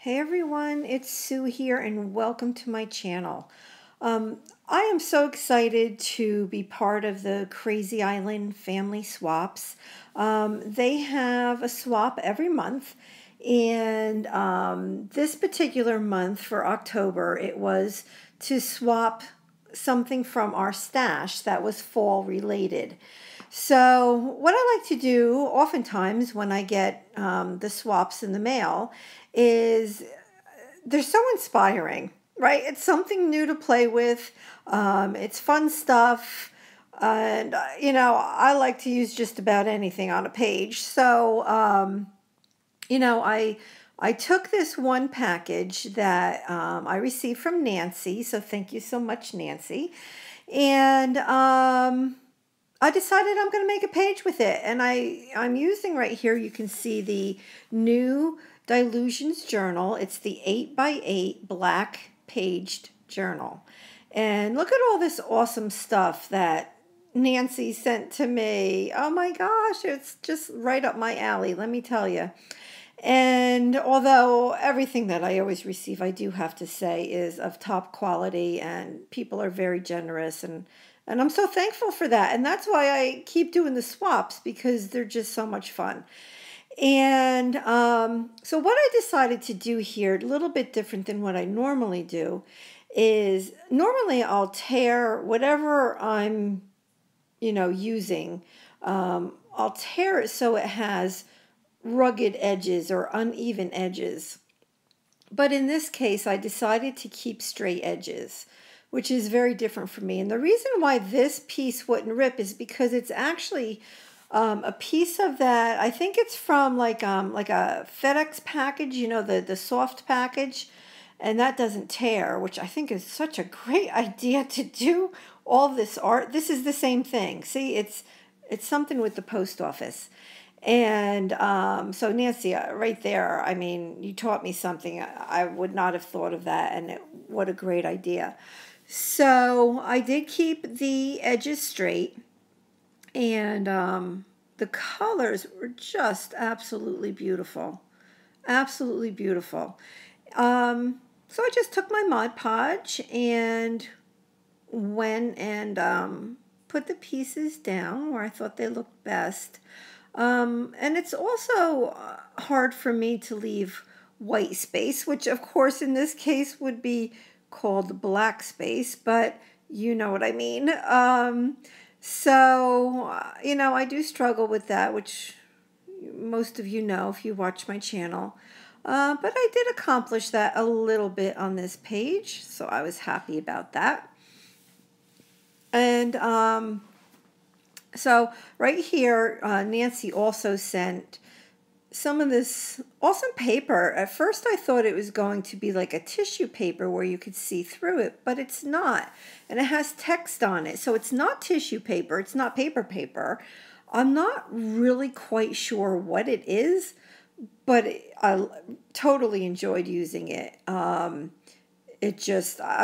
Hey everyone, it's Sue here and welcome to my channel. I am so excited to be part of the Krazy Island family swaps. They have a swap every month, and this particular month for October it was to swap something from our stash that was fall related. So what I like to do oftentimes when I get the swaps in the mail is they're so inspiring, right? It's something new to play with. It's fun stuff. And, I like to use just about anything on a page. So, I took this one package that I received from Nancy. So thank you so much, Nancy. And I decided I'm going to make a page with it. And I'm using right here, you can see the new Dylusions journal. It's the 8x8 black paged journal. And look at all this awesome stuff that Nancy sent to me. Oh my gosh, it's just right up my alley, let me tell you. And although everything that I always receive, I do have to say, is of top quality and people are very generous, and I'm so thankful for that. And that's why I keep doing the swaps, because they're just so much fun. And so what I decided to do here, a little bit different than what I normally do, is normally I'll tear whatever I'm, using. I'll tear it so it has rugged edges or uneven edges. But in this case, I decided to keep straight edges, which is very different for me. And the reason why this piece wouldn't rip is because it's actually a piece of that. I think it's from like a FedEx package, the soft package, and that doesn't tear, which I think is such a great idea to do all this art. This is the same thing. See, it's something with the post office. And so Nancy, right there, I mean, you taught me something. I would not have thought of that, and what a great idea. So I did keep the edges straight, and the colors were just absolutely beautiful. Absolutely beautiful. So I just took my Mod Podge and went and put the pieces down where I thought they looked best. And it's also hard for me to leave white space, which of course in this case would be called black space, but you know what I mean. I do struggle with that, which most of you know if you watch my channel. But I did accomplish that a little bit on this page, so I was happy about that. And so right here, Nancy also sent some of this awesome paper. At first I thought it was going to be like a tissue paper where you could see through it, but it's not. And it has text on it. So it's not tissue paper. It's not paper. I'm not really quite sure what it is, but I totally enjoyed using it. I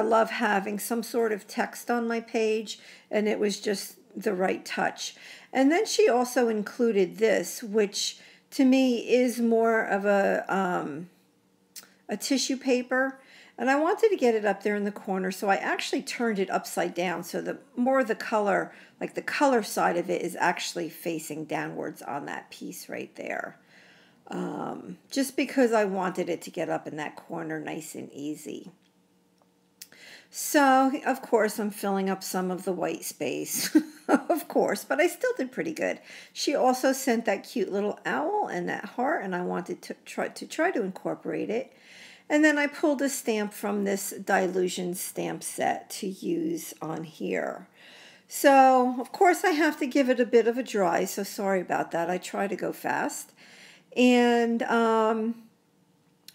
love having some sort of text on my page, and it was just the right touch. And then she also included this, which to me is more of a tissue paper, and I wanted to get it up there in the corner, so I actually turned it upside down so the more of the color, like the color side of it, is actually facing downwards on that piece right there. Just because I wanted it to get up in that corner nice and easy. So, of course, I'm filling up some of the white space, of course, but I still did pretty good. She also sent that cute little owl and that heart, and I wanted to try to incorporate it. And then I pulled a stamp from this Dylusions stamp set to use on here. So, of course, I have to give it a bit of a dry, so sorry about that. I try to go fast. And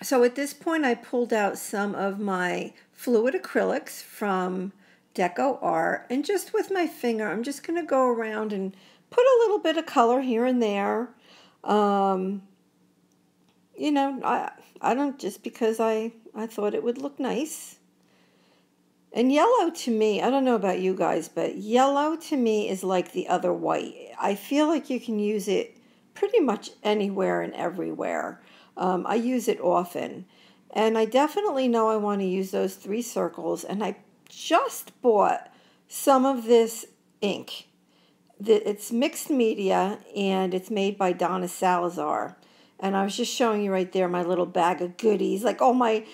so at this point, I pulled out some of my fluid acrylics from Deco Art, and just with my finger, I'm just going to go around and put a little bit of color here and there. I don't, just because I thought it would look nice. And yellow to me, I don't know about you guys, but yellow to me is like the other white. I feel like you can use it pretty much anywhere and everywhere. I use it often. And I definitely know I want to use those 3 circles. And I just bought some of this ink. It's mixed media, and it's made by Donna Salazar. And I was just showing you right there my little bag of goodies, like all my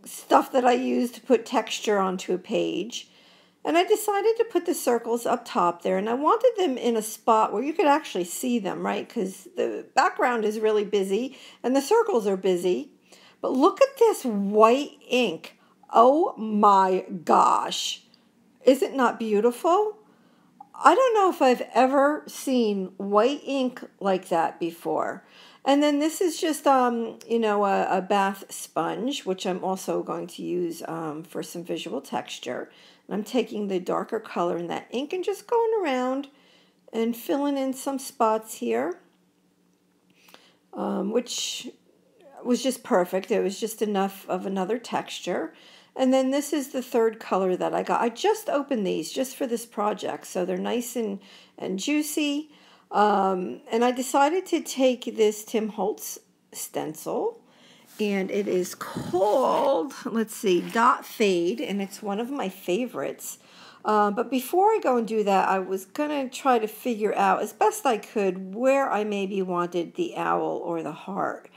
stuff that I use to put texture onto a page. And I decided to put the circles up top there, and I wanted them in a spot where you could actually see them, right? Because the background is really busy and the circles are busy. But look at this white ink. Oh my gosh. Is it not beautiful? I don't know if I've ever seen white ink like that before. And then this is just, a bath sponge, which I'm also going to use for some visual texture. And I'm taking the darker color in that ink and just going around and filling in some spots here, which was just perfect. It was just enough of another texture. And then this is the 3rd color that I got. I just opened these just for this project, so they're nice and juicy. And I decided to take this Tim Holtz stencil, and it is called, let's see, Dot Fade, and it's one of my favorites. But before I go and do that, I was going to try to figure out as best I could where I maybe wanted the owl or the heart.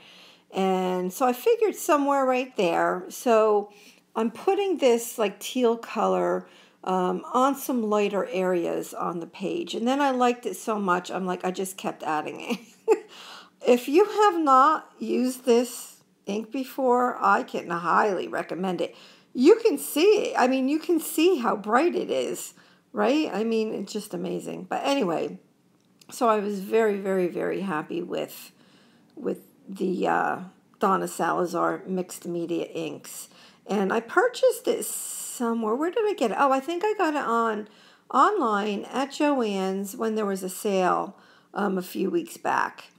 And so I figured somewhere right there. So I'm putting this like teal color on some lighter areas on the page. And then I liked it so much, I'm like, I just kept adding it. If you have not used this ink before, I can highly recommend it. You can see it. I mean, you can see how bright it is, right? I mean, it's just amazing. But anyway, so I was very, very, very happy with the Donna Salazar mixed media inks. And I purchased it somewhere. Where did I get it? Oh, I think I got it online at Joann's when there was a sale a few weeks back.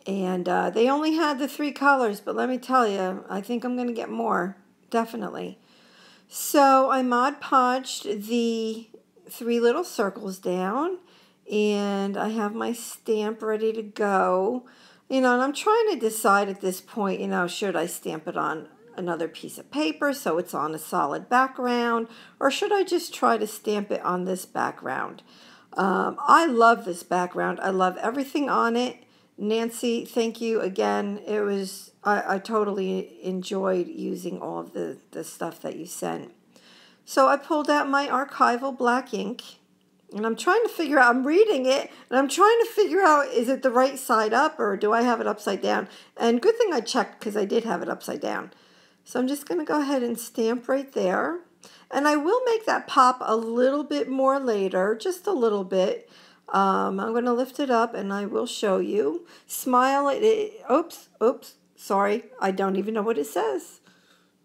And they only had the 3 colors, but let me tell you, I think I'm going to get more, definitely. So I Mod Podged the 3 little circles down, and I have my stamp ready to go. And I'm trying to decide at this point, should I stamp it on another piece of paper so it's on a solid background, or should I just try to stamp it on this background? I love this background. I love everything on it. Nancy, thank you again. It was I totally enjoyed using all of the stuff that you sent. So I pulled out my archival black ink, and I'm trying to figure out, I'm reading it, and I'm trying to figure out, is it the right side up, or do I have it upside down? And good thing I checked, because I did have it upside down. So I'm just going to go ahead and stamp right there. And I will make that pop a little bit more later, just a little bit. I'm going to lift it up, and I will show you. Smile. Oops, sorry. I don't even know what it says,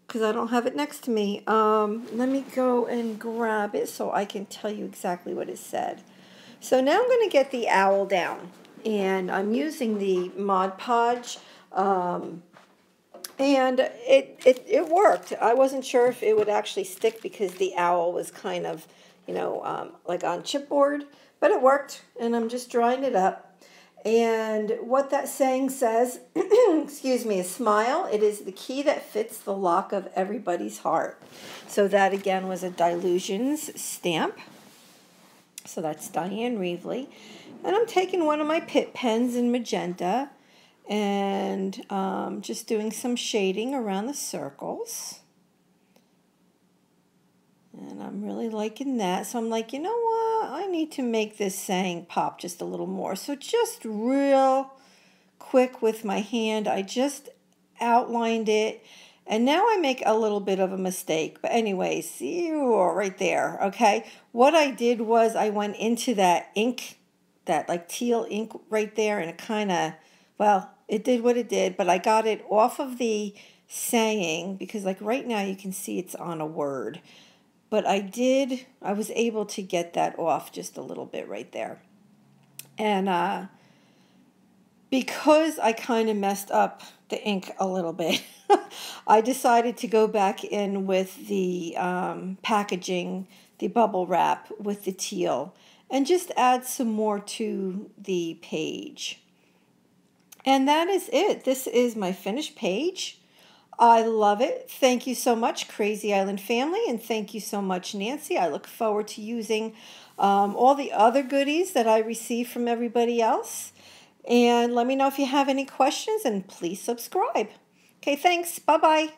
because I don't have it next to me. Let me go and grab it so I can tell you exactly what it said. So now I'm going to get the owl down, and I'm using the Mod Podge, and it worked. I wasn't sure if it would actually stick because the owl was kind of, like on chipboard, but it worked, and I'm just drying it up. And what that saying says, excuse me, is smile. It is the key that fits the lock of everybody's heart. So that, again, was a Dylusions stamp. So that's Diane Reevely. And I'm taking one of my Pitt pens in magenta and just doing some shading around the circles. And I'm really liking that. So I'm like, you know what? I need to make this saying pop just a little more. So just real quick with my hand, I just outlined it. And now I make a little bit of a mistake. But anyway, see you right there, okay? What I did was I went into that ink, that like teal ink right there, and it kind of, well, it did what it did. But I got it off of the saying because like right now you can see it's on a word. But I was able to get that off just a little bit right there. And because I kind of messed up the ink a little bit, I decided to go back in with the packaging, the bubble wrap with the teal, and just add some more to the page. And that is it. This is my finished page. I love it. Thank you so much, Crazy Island family, and thank you so much, Nancy. I look forward to using all the other goodies that I receive from everybody else. And let me know if you have any questions, and please subscribe. Okay, thanks. Bye-bye.